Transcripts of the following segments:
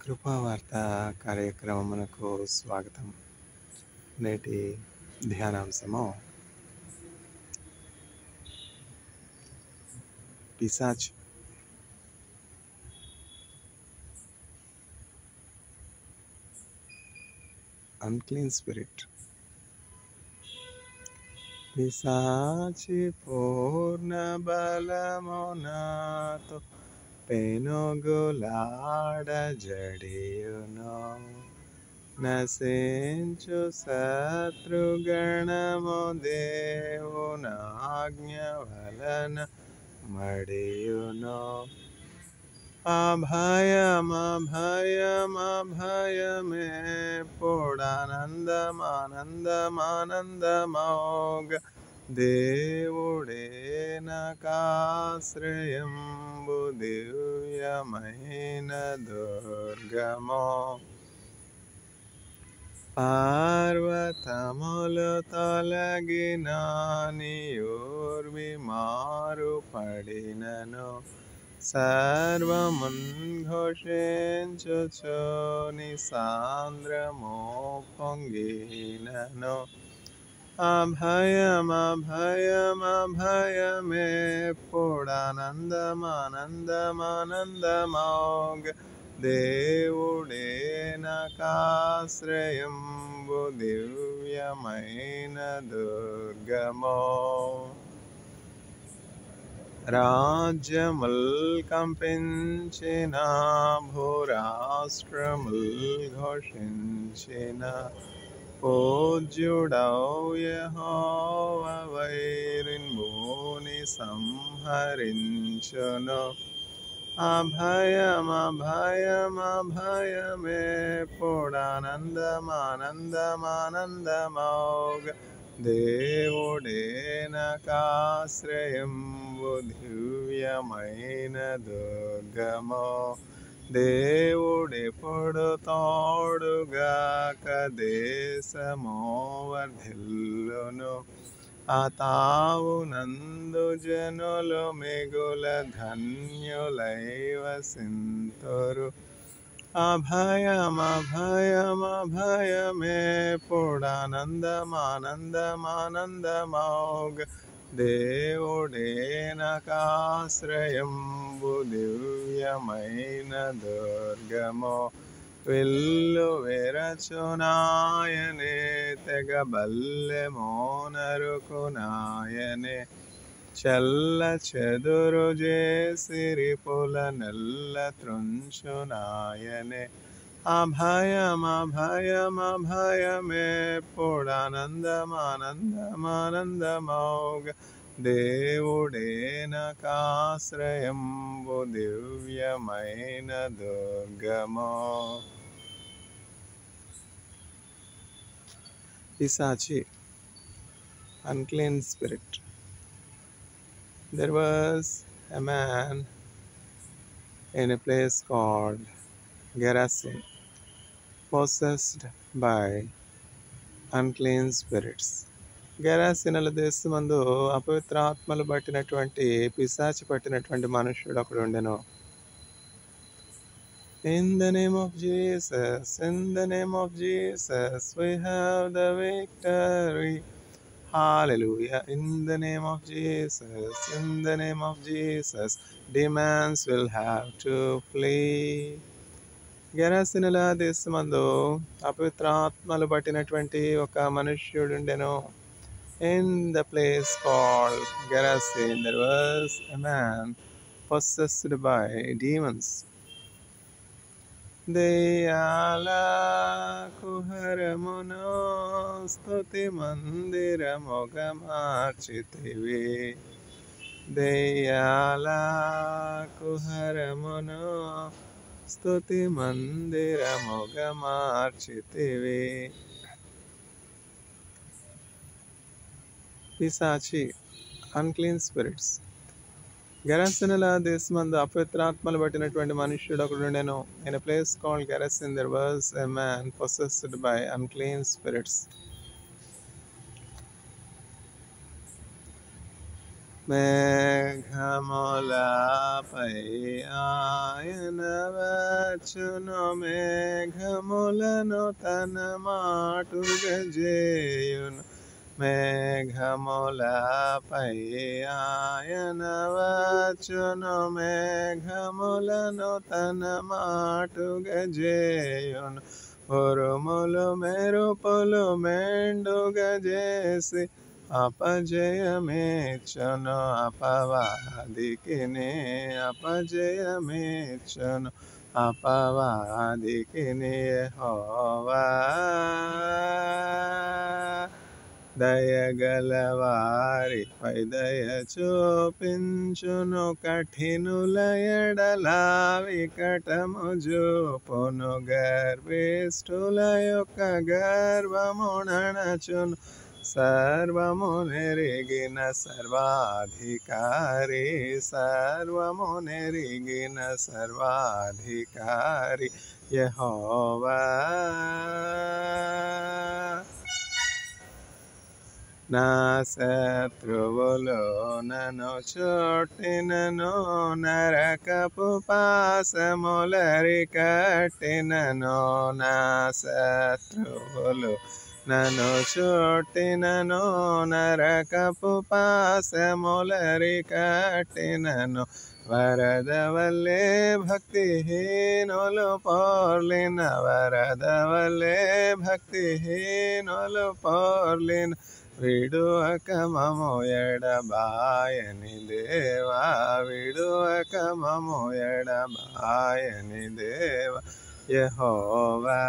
కృపావార్త కార్యక్రమమునకు స్వాగతం. నేటి ధ్యానాంశము పిశాచ్. Unclean spirit. పిశాచి పూర్ణ బలమునాతో పెనుగులాడ జడియును, నశించు శత్రుగణము దేవునాజ్ఞ వలన మడియును. అభయమభయమభయమేప్పుడానందమానందమానందమౌగ దేవుడే నాకాశ్రయంబు, దివ్యమైన దుర్గమో. పర్వతములు తొలగిన నీయూర్వి మారుపడినను, సర్వమున్ ఘోషించుచు నీ సాంద్రము పొంగినను. అభయమభయమభయమేప్పుడానందమానందమానందమౌగ దేవుడే నాకాశ్రయంబు, దివ్యమైన దుర్గమో. రాజ్యముల్ కంపించిన, భూరాష్ట్రముల్ ఘోషించిన, పూజ్యుడౌ యెహోవా వైరిన్ భూని సంహరించును. అభయమభయమభయమేప్పుడానందమానందమానందమౌగ దేవుడే నాకాశ్రయంబు, దివ్యమైన దుర్గమో. దేవుడెప్పుడు తోడుగాక దేశము వర్ధిల్లును, ఆ తావునందు జనులు మిగుల ధన్యులై వసింతురు. అభయమభయమభయమేప్పుడానందమానందమానందమౌగ దేవుడే నాకాశ్రయంబు, దివ్యమైన దుర్గమో. విల్లు విరచునాయనే, తెగ బల్లెమో నరుకునాయనే, చెల్ల చెదురు చేసిరిపుల నెల్ల త్రుంచునాయనే. అభయమభయమభయమేప్పుడానందమానందమానందమౌగ దేవుడే నాకాశ్రయంబు, దివ్యమైన దుర్గమో. పిశాచి, unclean spirit. There was a man in a place called Gerasene, possessed by unclean spirits. గెరాసినల దేశమందు అపవిత్రాత్మలు పట్టినటువంటి, పిశాచి పట్టినటువంటి మనుష్యుడు అక్కడ ఉండెను. In the name of Jesus, in the name of Jesus, we have the victory. Hallelujah. In the name of Jesus, in the name of Jesus, demons will have to flee. గెరాసినల దేశమందు అపవిత్రాత్మలు పట్టినటువంటి ఒక మనుష్యుడుండెను. In the place called Gerasene, there was a man possessed by demons. దెయ్యాల కుహరమును స్తుతి మందిరముగా మార్చితివి. దెయ్యాల కుహరమును స్తుతి మందిరముగా మార్చితివి. పిశాచి, unclean spirits. గెరాసినల దేశమందు అపవిత్రాత్మలు పట్టినటువంటి మనుష్యుడు ఒకడుండెను. In a place called Gerasene, there was a man possessed by unclean spirits. మేఘములపై ఆయన వచ్చును మేఘములను తన మాటుగా చేయును మేఘములపై ఆయన వచ్చును మేఘములను తన మాటుగా చేయును ఉరుములు మెరుపులు మెండుగా చేసి అపజయమేచ్చును అపవాదికి అపజయమేచ్చును అపవాదికి యెహోవా దయగలవారిపై దయ చూపించును కఠినుల ఎడల వికటము చూపును గర్విష్ఠుల యొక్క గర్వమునణచును సర్వము నెరిగిన సర్వాధికారి సర్వము నెరిగిన సర్వాధికారి యెహోవా నా శత్రువులు నన్ను చుట్టినను నరకపు పాశములరి కట్టినను నా శత్రువులు నన్ను చుట్టినను నరకపు పాశములరి కట్టినను వరద వల్లే భక్తిహీనులు పోర్లిన వరద వల్లే భక్తిహీనులు పోర్లిన విడువక మము ఎడబాయని దేవా విడువక మము ఎడబాయని దేవా యెహోవా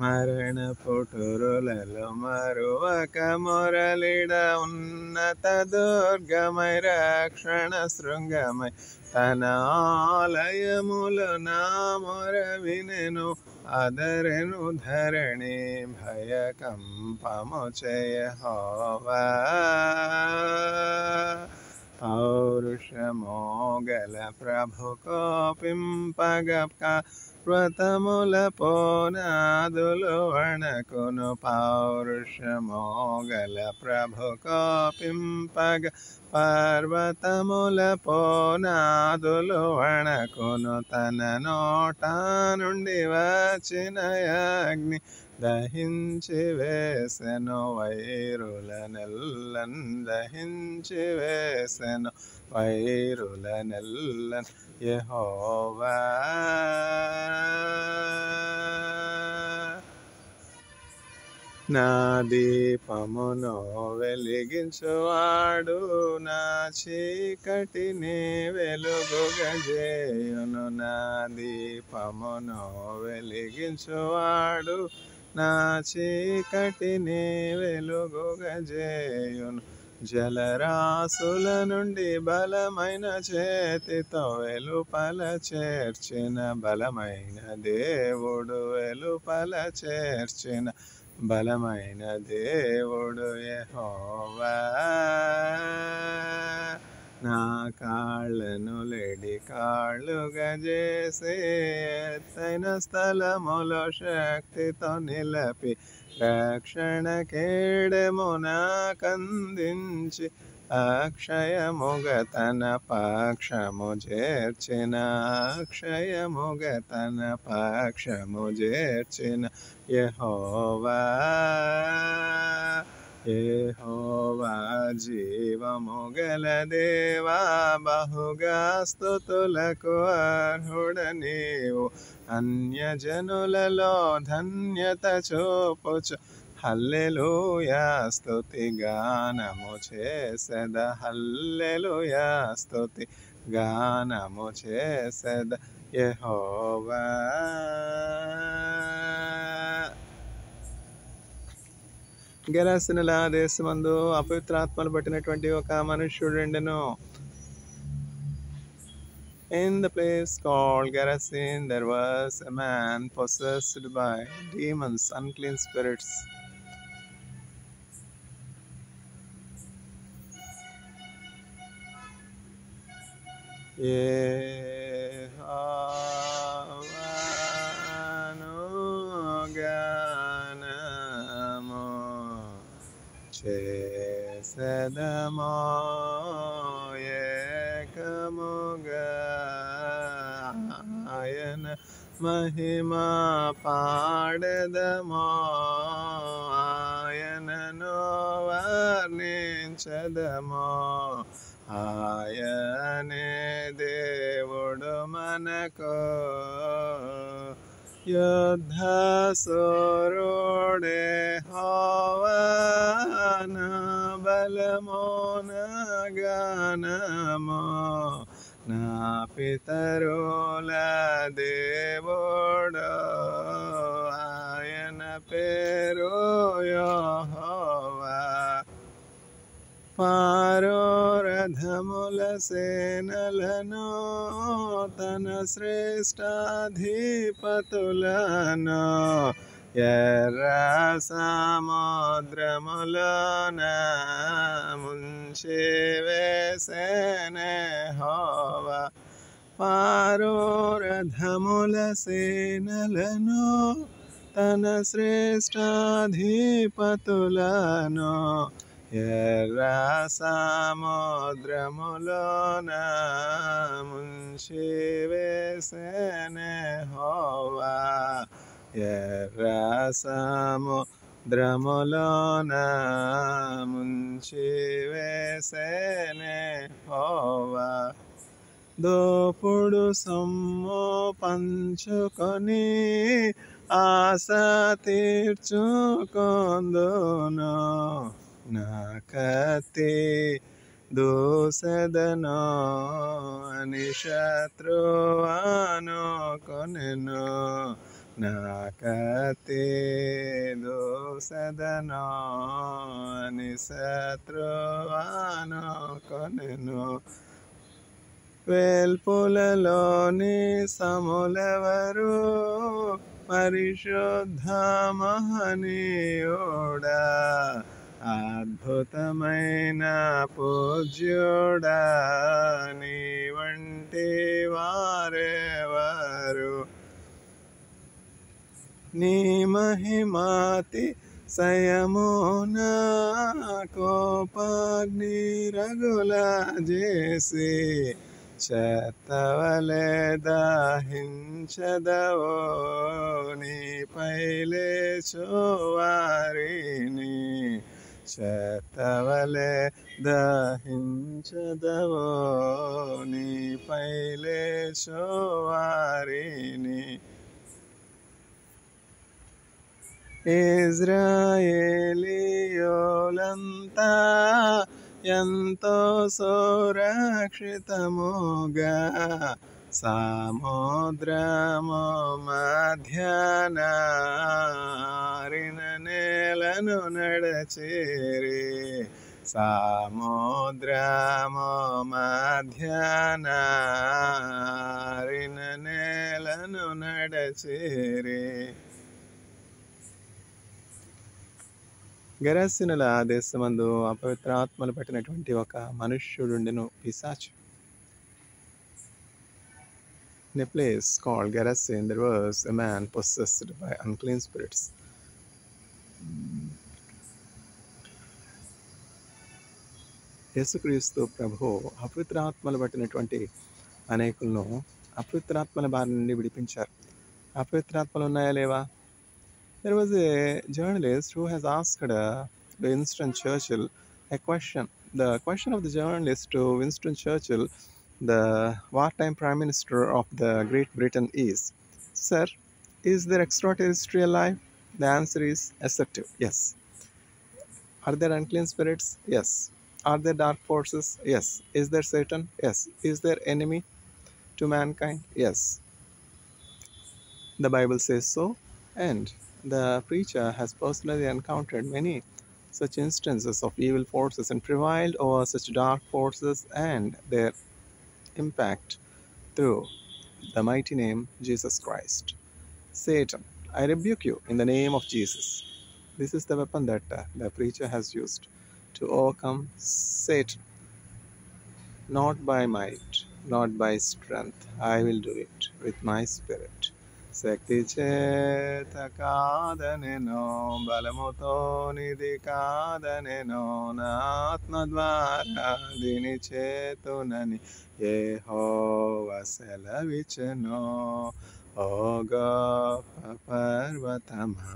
మరణ పుటురులలో మరువక మొరలిడ ఉన్నత దుర్గమై రక్షణ శృంగమై తన ఆలయములు నా మొర వినెను అదరెను ధరణి భయకంపము యెహోవా పౌరుషమోగల ప్రభు కోపింపగక వ్రతముల పోనాదులు వణకును పౌరుషమోగల ప్రభు కోపింపగ పర్వతముల పోనాదులు వణకును తన నోట నుండి వచ్చిన అగ్ని దహించి వేసెను వైరులనెల్లన్ దహించి వేసెను వైరులనెల్లన్ యెహోవా నా దీపమును వెలిగించువాడు నా చీకటిని వెలుగుగా చేయును నా దీపమును వెలిగించువాడు నా చీకటిని వెలుగుగా చేయును జలరాశుల నుండి బలమైన చేతితో వెలుపల చేర్చిన బలమైన దేవుడు వెలుపల చేర్చిన బలమైన దేవుడు యెహోవా నా కాళ్ళను లేడి కాళ్ళుగా చేసి ఎత్తైన స్థలములో శక్తితో నిలపి రక్షణ కేడెము నాకందించి అక్షయముగ తన పక్షము చేర్చిన అక్షయముగ తన పక్షము చేర్చిన యెహోవా యెహోవా జీవము గల దేవా బహుగా స్తుతులకు అర్హుడ నీవు అన్యజనులలో ధన్యత చూపుచు హల్లెలూయా స్తుతి గానము చేసెద హల్లెలూయా స్తుతి గానము చేసెద యెహోవా గెరాసినుల దేశమందు అపవిత్రాత్మలు పట్టినటువంటి ఒక మనుష్యుడుండెను. In the place called Gerasin, there was a man possessed by demons, unclean spirits. చేసెదమో ఏకముగా మహిమా పాడెదమో ఆయనను వర్ణించెదమో ఆయనే దేవుడు మనకు యుద్ధ సూరుడే యెహోవా నా బలమో నా గానమో నా పితరుల దేవుడు ఆయన పేరు యెహోవా పారో రథముల సేనలను తన శ్రేష్టాధిపతులను ఎర్ర సముద్రములోన ముంచి వేసెనే యెహోవా పారో రథముల సేనలను తన శ్రేష్టాధిపతులను ఎర్ర సముద్రములోన ముంచి వేసెనే యెహోవా ఎర్ర సముద్రములోన ముంచి వేసెనే యెహోవా దోపుడు సొమ్ము పంచుకొని ఆశ తీర్చుకొందును నా కత్తి దూసెదను అని శత్రువాను కొనెను నా కత్తి దూసెదను అని శత్రువాను కొనెను వేల్పులలోని సములెవరు పరిశుద్ధ మహనీయుడా అద్భుతమైన పూజ్యుడా నీ వంటి వారెవరు నీ మహిమాతి సయమున కోపాగ్ని రగుల చేసి చెత్తవలే దహించదవో నీపై లేచువారిని చెత్తవలే దహించదవో నీపై లేచువారిని ఇజ్రాయేలీయులంతా ఎంతో సురక్షితముగా సముద్రము మధ్యాహ్న నేలను నడచిరి సముద్రము మధ్యాహ్న నేలను నడచిరి గెరసినుల దేశమందు అపవిత్రాత్మలు పట్టినటువంటి ఒక మనుష్యుడుండెను పిశాచు. In a place called Gerasene, there was a man possessed by unclean spirits. యేసుక్రీస్తు ప్రభువు అపవిత్రాత్మలు పట్టినటువంటి అనేకులను అపవిత్రాత్మల బారి నుండి విడిపించారు. అపవిత్రాత్మలు ఉన్నాయా లేవా? There was a journalist who has asked Winston Churchill a question. The question of the journalist to Winston Churchill, the wartime Prime Minister of the Great Britain, is, "Sir, is there extraterrestrial alive?" The answer is assertive, yes. Are there unclean spirits? Yes. Are there dark forces? Yes. Is there Satan? Yes. Is there enemy to mankind? Yes. The Bible says so, and the preacher has personally encountered many such instances of evil forces and prevailed over such dark forces and their impact through the mighty name Jesus Christ. Satan, I rebuke you in the name of Jesus. This is the weapon that the preacher has used to overcome Satan. Not by might, not by strength. I will do it with my spirit. శక్తి చేత కాదనెనో, బలముతో నిధి కాదనెనో, నా ఆత్మ ద్వారా దీని చేతునని యెహోవా సెలవిచెనో. ఓ గొప్ప పర్వతమా,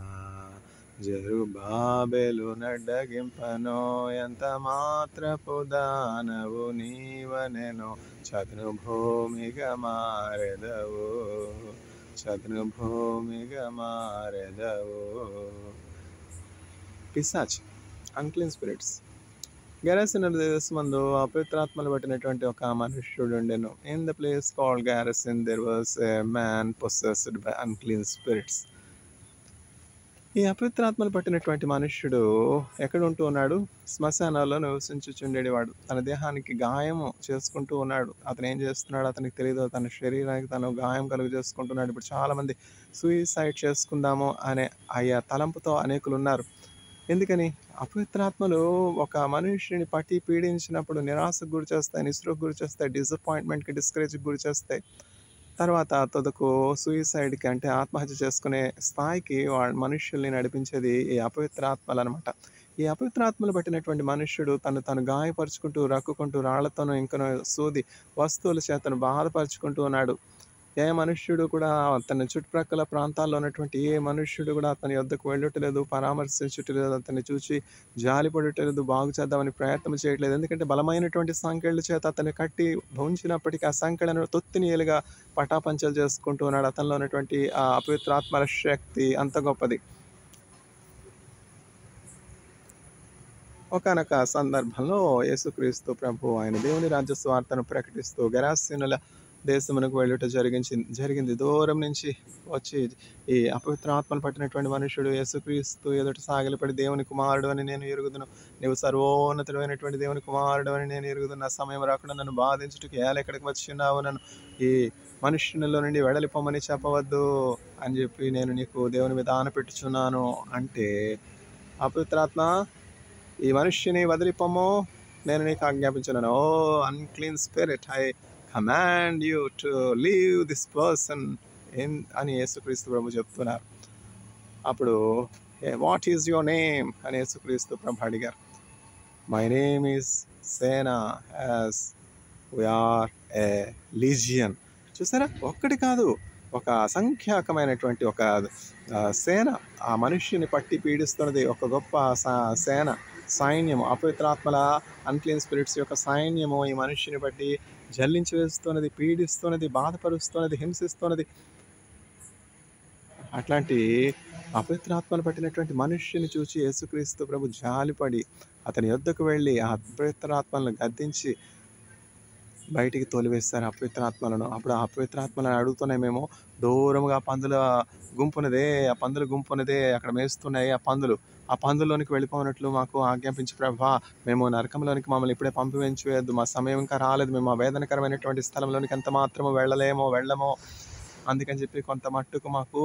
జెరుబాబెలు నడ్డగింపనో, ఎంత మాత్రపు దానవు నీవనెనో, చదును భూమిగా మారెదవు, చదును భూమిగా మారెదవు. పిశాచ్, అన్క్లీన్ స్పిరిట్స్. గెరాసిన దేశమందు అపవిత్రాత్మలు పట్టినటువంటి ఒక మనుష్యుడు ఉండెను. In the place called Gerasene there was a man possessed by unclean spirits. ఈ అపవిత్రాత్మలు పట్టినటువంటి మనుష్యుడు ఎక్కడ ఉంటూ ఉన్నాడు? శ్మశానాల్లో నివసించుచుండేవాడు. తన దేహానికి గాయము చేసుకుంటూ ఉన్నాడు. అతను ఏం చేస్తున్నాడు అతనికి తెలియదు. తన శరీరానికి తను గాయం కలుగు చేసుకుంటున్నాడు. ఇప్పుడు చాలామంది సూయిసైడ్ చేసుకుందాము అనే తలంపుతో అనేకులు ఉన్నారు. ఎందుకని? అపవిత్రాత్మలు ఒక మనిషిని పట్టి పీడించినప్పుడు నిరాశకు గురి చేస్తాయి, నిస్పృహకు గురి చేస్తాయి, డిసప్పాయింట్మెంట్కి, డిస్కరేజ్కి గురి చేస్తాయి. తర్వాత తుదకు సూయిసైడ్కి, అంటే ఆత్మహత్య చేసుకునే స్థాయికి మనుష్యుల్ని నడిపించేది ఈ అపవిత్రాత్మలు అనమాట. ఈ అపవిత్రాత్మలు పట్టినటువంటి మనుష్యుడు తను గాయపరుచుకుంటూ, రక్కుకుంటూ, రాళ్లతోనూ ఇంకనూ సూది వస్తువుల చేతను బాధపరుచుకుంటూ ఉన్నాడు. ఏ మనుష్యుడు కూడా తన చుట్టుప్రక్కల ప్రాంతాల్లో ఉన్నటువంటి ఏ మనుష్యుడు కూడా అతని యొద్దకు వెళ్ళటలేదు, పరామర్శించట్లేదు, అతన్ని చూసి జాలిపడటలేదు, బాగు చేద్దామని ప్రయత్నం చేయట్లేదు. ఎందుకంటే బలమైనటువంటి సంకెళ్ళ చేత అతన్ని కట్టి ఉంచినప్పటికీ ఆ సంకెళ్ళను తొత్తినీలుగా పటాపంచలు చేసుకుంటూ ఉన్నాడు. అతనిలో ఉన్నటువంటి ఆ అపవిత్రాత్మల శక్తి అంత గొప్పది. ఒకానొక సందర్భంలో యేసుక్రీస్తు ప్రభు ఆయన దేవుని రాజ్య స్వార్థను ప్రకటిస్తూ గెరాసీనుల దేశమునకు వెళ్ళుట జరిగింది. దూరం నుంచి వచ్చి ఈ అపవిత్రాత్మను పట్టినటువంటి మనుషుడు యేసుక్రీస్తు ఎదుట సాగిలపడి, దేవుని కుమారుడు అని నేను ఎరుగుదును, నీవు సర్వోన్నతుడైనటువంటి దేవుని కుమారుడు అని నేను ఎరుగుదును, నా సమయం రాకుండా నన్ను బాధించుటకు ఎక్కడికి వచ్చినావు, నన్ను ఈ మనుష్యునిలో నుండి వెడలిపోమని చెప్పవద్దు అని చెప్పి నేను నీకు దేవుని మీద ఆనపెట్టుచున్నాను అంటే, అపవిత్రాత్మ ఈ మనుష్యుని వదిలిపోము, నేను నీకు ఆజ్ఞాపించున్నాను. O unclean spirit, I command you to leave this person అని యేసుక్రీస్తు ప్రభు చెప్తున్నారు. అప్పుడు వాట్ ఈజ్ యువర్ నేమ్ అని యేసుక్రీస్తు ప్రభు అడిగారు. మై నేమ్ ఈజ్ సేనా, యాజ్ వీఆర్ ఏ లీజియన్. చూసారా, ఒక్కటి కాదు, ఒక అసంఖ్యాకమైనటువంటి ఒక సేన ఆ మనుష్యుని పట్టి పీడిస్తున్నది. ఒక గొప్ప సేన, సైన్యము, అపవిత్రాత్మల అన్క్లీన్ స్పిరిట్స్ యొక్క సైన్యము ఈ మనుష్యుని బట్టి జల్లించి వేస్తున్నది, పీడిస్తున్నది, బాధపరుస్తున్నది, హింసిస్తున్నది. అట్లాంటి అపవిత్రాత్మను పట్టినటువంటి మనుష్యుని చూసి యేసుక్రీస్తు ప్రభు జాలిపడి అతని యొద్దకు వెళ్ళి ఆ అపవిత్రాత్మలను గద్దించి బయటికి తోలివేస్తారు అపవిత్రాత్మలను. అప్పుడు ఆ అపవిత్రాత్మలను అడుగుతున్నాయి, మేము దూరంగా పందుల గుంపునదే అక్కడ మేస్తున్నాయి, ఆ పందుల్లోనికి వెళ్ళిపోయినట్లు మాకు ఆజ్ఞాపించి ప్రభా, మేము నరకంలోనికి మమ్మల్ని ఇప్పుడే పంపివేయద్దు, మా సమయం ఇంకా రాలేదు, మేము ఆ వేదనకరమైనటువంటి స్థలంలోనికి ఎంత మాత్రము వెళ్ళమో, అందుకని చెప్పి కొంత మట్టుకు మాకు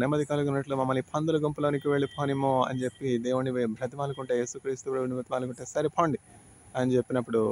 నెమ్మది కలిగినట్లు మమ్మల్ని పందుల గుంపులోనికి వెళ్ళిపోనిమో అని చెప్పి దేవుని బ్రతిమాలుకుంటే, యేసుక్రీస్తు బ్రతిమాలుకుంటే సరిపోండి అని చెప్పినప్పుడు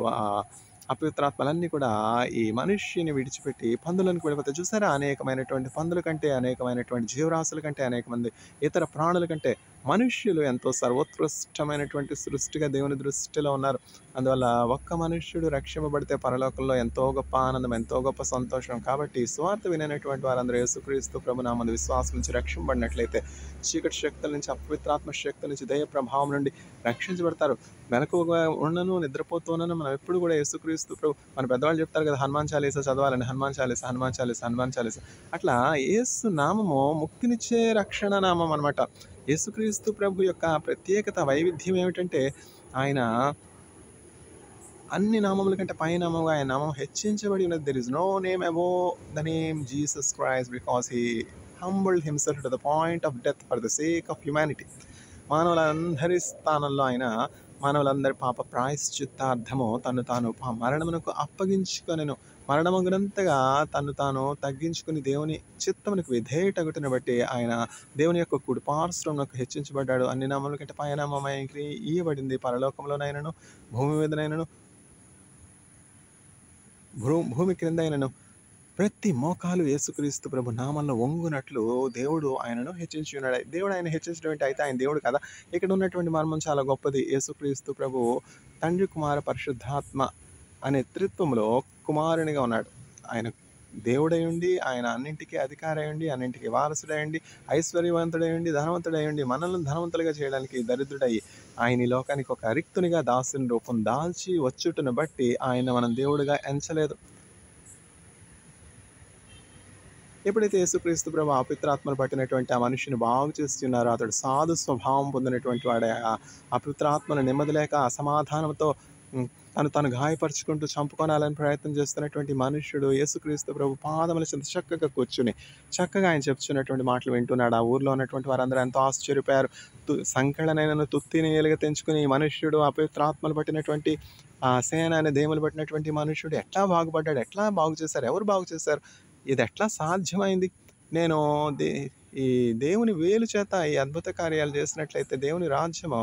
అపవిత్రాత్మలన్నీ కూడా ఈ మనుష్యుని విడిచిపెట్టి పందులకు వెళ్ళిపోతాయి. చూసారా, అనేకమైనటువంటి పందుల కంటే, అనేకమైనటువంటి జీవరాశుల కంటే, అనేక మంది ఇతర ప్రాణుల కంటే మనుష్యులు ఎంతో సర్వోత్కృష్టమైనటువంటి సృష్టిగా దేవుని దృష్టిలో ఉన్నారు. అందువల్ల ఒక్క మనుష్యుడు రక్షింపబడితే పరలోకంలో ఎంతో గొప్ప ఆనందం, ఎంతో గొప్ప సంతోషం. కాబట్టి స్వార్థ వినైనటువంటి వారందరూ యేసుక్రీస్తు ప్రభునామందు విశ్వాసం నుంచి రక్షింపబడినట్లయితే చీకటి శక్తుల నుంచి, అపవిత్రాత్మ శక్తుల నుంచి, దయ ప్రభావం నుండి రక్షించబడతారు. మెలకువగా ఉన్నను, నిద్రపోతున్నాను, మనం ఎప్పుడు కూడా యేసుక్రీస్తు ప్రభు, మన పెద్దవాళ్ళు చెప్తారు కదా, హనుమాన్ చాలీసా చదవాలని, హనుమాన్ చాలీసా. అట్లా యేసు నామము ముక్తినిచ్చే రక్షణ నామం అనమాట. యేసుక్రీస్తు ప్రభు యొక్క ప్రత్యేకత, వైవిధ్యం ఏమిటంటే, ఆయన అన్ని నామముల కంటే పైనామముగా ఆయన నామం హెచ్చించబడి ఉన్నది. There is no name above the name Jesus Christ, because he humbled himself to the point of death for the sake of humanity. మానవులందరి స్థానంలో ఆయన మానవులందరి పాప ప్రాయశ్చిత్తార్థము తను తాను మరణమునకు అప్పగించుకొనెను. మరణమగునంతగా తను తాను తగ్గించుకుని దేవుని చిత్తమునకు విధేయుటగుటను బట్టి ఆయన దేవుని యొక్క కుడి పార్శ్వమునకు హెచ్చించబడ్డాడు. అన్ని నామముల కంటే పైనామం ఆయనకి ఇయ్యబడింది. పరలోకంలోనైనను, భూమి మీదనైనను, భూమి క్రిందైనను ప్రతి మోకాలు యేసుక్రీస్తు ప్రభు నామంలో వంగునట్లు దేవుడు ఆయనను హెచ్చించి ఉన్నాడు. దేవుడు ఆయన హెచ్చించడం అయితే ఆయన దేవుడు కదా. ఇక్కడ ఉన్నటువంటి మర్మం చాలా గొప్పది. యేసుక్రీస్తు ప్రభు తండ్రి, కుమార, పరిశుద్ధాత్మ అనే త్రిత్వంలో కుమారునిగా ఉన్నాడు. ఆయన దేవుడై ఉండి, ఆయన అన్నింటికి అధికారి అయి ఉండి, అన్నింటికి వారసుడై ఉండి, ఐశ్వర్యవంతుడై ఉండి, ధనవంతుడై ఉండి, మనల్ని ధనవంతులుగా చేయడానికి దరిద్రుడై ఆయన ఈ లోకానికి ఒక రిక్తునిగా దాసుని రూపం దాల్చి వచ్చుటను బట్టి ఆయన మనం దేవుడిగా ఎంచలేదు. ఎప్పుడైతే యేసుక్రీస్తు ప్రభు అపవిత్రాత్మను పట్టినటువంటి ఆ మనిషిని బాగు చేస్తున్నారో, అతడు సాధు స్వభావం పొందినటువంటి వాడే. ఆ అపవిత్రాత్మను నెమ్మది లేక అసమాధానంతో తను గాయపరుచుకుంటూ చంపుకోనాలని ప్రయత్నం చేస్తున్నటువంటి మనుష్యుడు యేసుక్రీస్తు ప్రభు పాదముల చెంత చక్కగా కూర్చుని చక్కగా ఆయన చెప్తున్నటువంటి మాటలు వింటున్నాడు. ఆ ఊర్లో ఉన్నటువంటి వారందరూ ఎంతో ఆశ్చర్యపోయారు. సంకలనైనను తుత్తిని ఏలుగా తెంచుకుని ఈ మనుష్యుడు అపవిత్రాత్మలు పట్టినటువంటి ఆ సేన అనే దేములు పట్టినటువంటి మనుష్యుడు ఎట్లా బాగుపడ్డాడు, ఎట్లా బాగు చేశారు, ఎవరు బాగు చేశారు, ఇది ఎట్లా సాధ్యమైంది? నేను ఈ దేవుని వేలు చేత ఈ అద్భుత కార్యాలు చేసినట్లయితే దేవుని రాజ్యము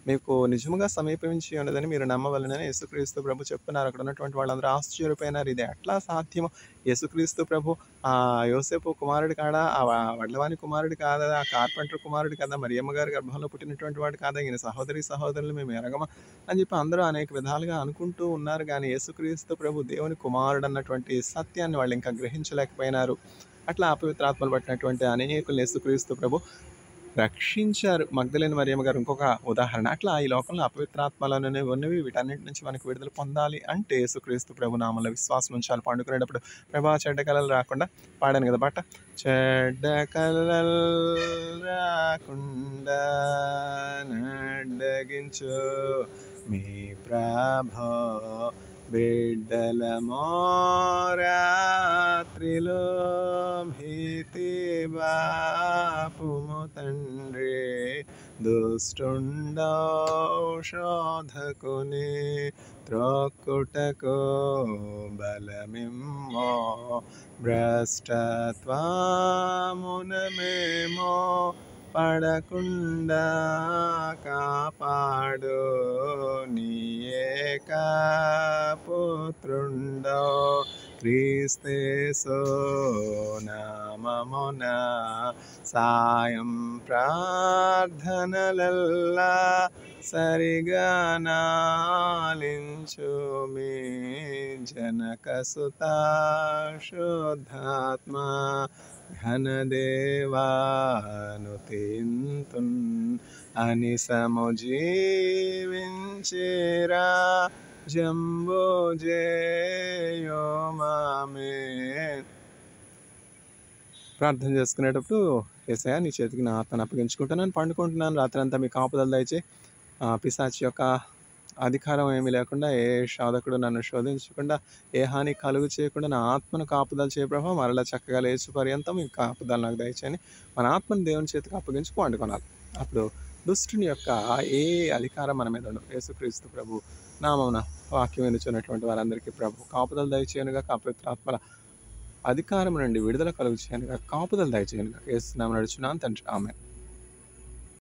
మీకు నిజముగా సమీపించి ఉన్నదని మీరు నమ్మవలనని యేసుక్రీస్తు ప్రభు చెప్తున్నారు. అక్కడ ఉన్నటువంటి వాళ్ళందరూ ఆశ్చర్యపోయినారు. ఇది ఎట్లా సాధ్యము? యేసుక్రీస్తు ప్రభు ఆ యోసేపు కుమారుడు కాడా, ఆ వడ్లవాని కుమారుడు కాదా, ఆ కార్పెంటర్ కుమారుడు కదా, మరియమ్మ గారి గర్భంలో పుట్టినటువంటి వాడు కాదా, ఈయన సహోదరులు మేము ఎరగమా అని చెప్పి అందరూ అనేక విధాలుగా అనుకుంటూ ఉన్నారు. కానీ యేసుక్రీస్తు ప్రభు దేవుని కుమారుడు అన్నటువంటి సత్యాన్ని వాళ్ళు ఇంకా గ్రహించలేకపోయినారు. అట్లా అపవిత్రాత్మలు పట్టినటువంటి అనేకులు యేసుక్రీస్తు ప్రభు రక్షించారు. మగ్దలేని మరియమ్మ గారు ఇంకొక ఉదాహరణ. అట్లా ఈ లోకంలో అపవిత్రాత్మలు అనేవి ఉన్నవి. వీటన్నిటి నుంచి మనకు విడుదల పొందాలి అంటే యేసుక్రీస్తు ప్రభు నామంలో విశ్వాసం ఉంచాలి. పండుకునేటప్పుడు ప్రభా చెడ్డ కళలు రాకుండా పాడాను కదా పాట. చెడ్డ కళలు రాకుండా నడ్డగించు మీ ప్రభో బిడ్డలమో రాత్రిలో భీతి బాపుము తండ్రి దుష్టుండో శోధకుని త్రొక్కుటకు బలమిమ్మో భ్రష్టత్వమునమేమో పడకుండా కాపాడు నీ ఏకా పుత్రుండో క్రీస్తేసు నామమున సాయం ప్రార్థనలల్లా సరిగా నాలించు మీ జనకసుత శుద్ధాత్మ ఘనదేవాను తింతున్ అని సముజీవించిరా జంబో జేయో మామే. ప్రార్థన చేసుకునేటప్పుడు యేసయ్యా నీ చేతికి నా ఆత్మను అప్పగించుకుంటున్నాను, పండుకుంటున్నాను, రాత్రంతా మీ కాపుదల దయచే పిశాచి యొక్క అధికారం ఏమీ లేకుండా ఏ శోధకుడు నన్ను శోధించకుండా ఏ హాని కలుగు చేయకుండా నా ఆత్మను కాపుదల చేయ ప్రభావ మరలా చక్కగా లేచి పర్యంతం ఈ కాపుదల నాకు దయచేయని మన ఆత్మను దేవుని చేతికి అప్పగించి పండుకొనాలి. అప్పుడు దుష్టుని యొక్క ఏ అధికారం మన మీద ఉండదు. యేసుక్రీస్తు ప్రభు నామమున వాక్యం వినుచున్నటువంటి వారందరికీ ప్రభు కాపుదల దయచేయనుగా, అపవిత్రాత్మల అధికారం నుండి విడుదల కలుగు చేయనుగా, కాపుదల దయచేయనుగా యేసు నామమున నడుచున్నాను తండ్రి. ఆమేన్.